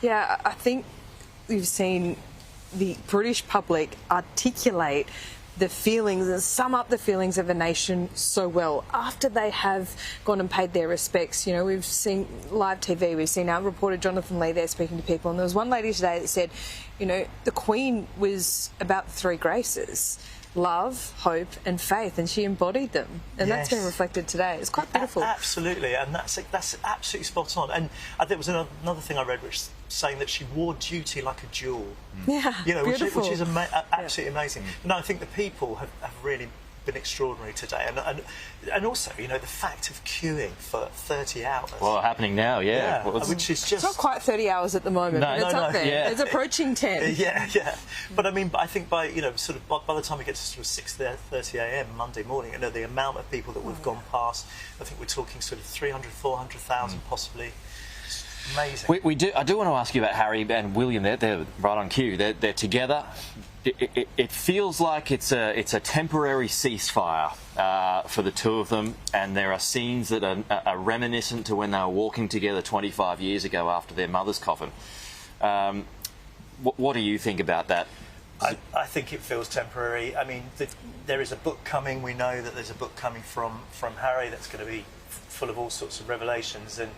Yeah, I think we've seen the British public articulate the feelings and sum up the feelings of a nation so well after they have gone and paid their respects. You know, we've seen live TV, we've seen our reporter Jonathan Lee there speaking to people, and there was one lady today that said, you know, the Queen was about three graces: love, hope and faith, and she embodied them, and that's been reflected today. It's quite beautiful. Absolutely, and that's absolutely spot on. And I think there was another thing I read which saying that she wore duty like a jewel. Yeah, you know, beautiful. which is absolutely amazing. No, I think the people have really been extraordinary today, and also, you know, the fact of queuing for 30 hours. Well, happening now, yeah. Well, which is just... It's not quite 30 hours at the moment, but it's up there. Yeah. It's approaching 10. Yeah. But I mean, I think by, you know, sort of by the time we get to sort of 6:30 a.m. Monday morning, you know, the amount of people that we've gone past, I think we're talking sort of 300, 400,000 possibly. Amazing. I do want to ask you about Harry and William. They're right on cue. They're together. It feels like it's a temporary ceasefire for the two of them, and there are scenes that are reminiscent to when they were walking together 25 years ago after their mother's coffin. What do you think about that? I think it feels temporary. I mean, there is a book coming. We know that there's a book coming from Harry that's going to be full of all sorts of revelations, and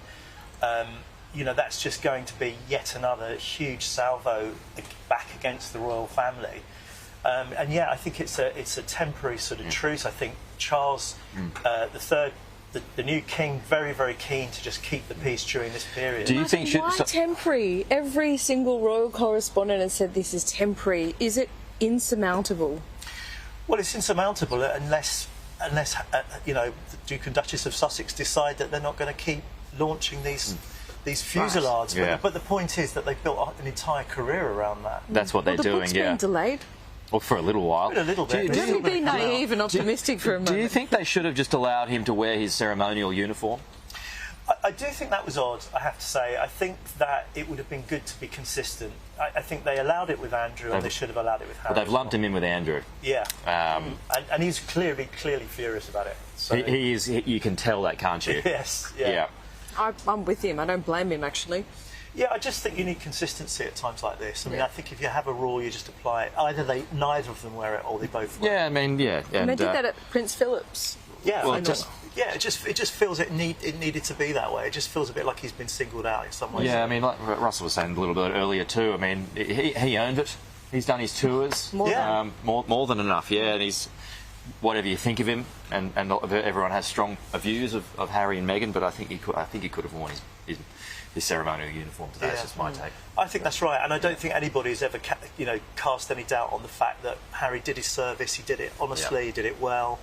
you know, that's just going to be yet another huge salvo back against the royal family. And yeah, I think it's a temporary sort of truce. I think Charles III, the new king, very, very keen to just keep the peace during this period. Do you think why temporary? Every single royal correspondent has said this is temporary. Is it insurmountable? Well, it's insurmountable unless you know, the Duke and Duchess of Sussex decide that they're not going to keep launching these fusillades. Yeah. But the point is that they've built an entire career around that. That's what they're doing, The book's been delayed. Well, for a little while. A little bit. Don't be naive and optimistic for a moment. Do you think they should have just allowed him to wear his ceremonial uniform? I do think that was odd, I have to say. I think that it would have been good to be consistent. I think they allowed it with Andrew, and they should have allowed it with Harry. But they've lumped him in with Andrew. Yeah. And he's clearly furious about it. So. He is. You can tell that, can't you? Yes. Yeah. I'm with him. I don't blame him, actually. Yeah, I just think you need consistency at times like this. I mean, I think if you have a rule, you just apply it. Either neither of them wear it, or they both wear it. Yeah, I mean, yeah. And they did that at Prince Philip's. Yeah, well, it just feels it needed to be that way. It just feels a bit like he's been singled out in some ways. Yeah, I mean, like Russell was saying a little bit earlier too. I mean, he earned it. He's done his tours. More than enough. Yeah, and he's. Whatever you think of him, and everyone has strong views of Harry and Meghan, but I think he could have worn his ceremonial uniform today. That's just my take. I think that's right, and I don't think anybody has ever cast any doubt on the fact that Harry did his service. He did it honestly. He did it well,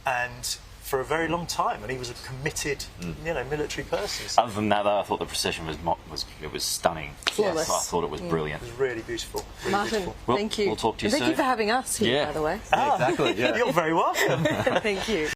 and for a very long time, and he was a committed, military person. So. Other than that, though, I thought the procession was stunning. Flawless. Yes, I thought it was brilliant. It was really beautiful. Really Martin, beautiful. thank you. We'll talk to you soon. Thank you for having us here, by the way. Exactly. Yeah. You're very welcome. Thank you.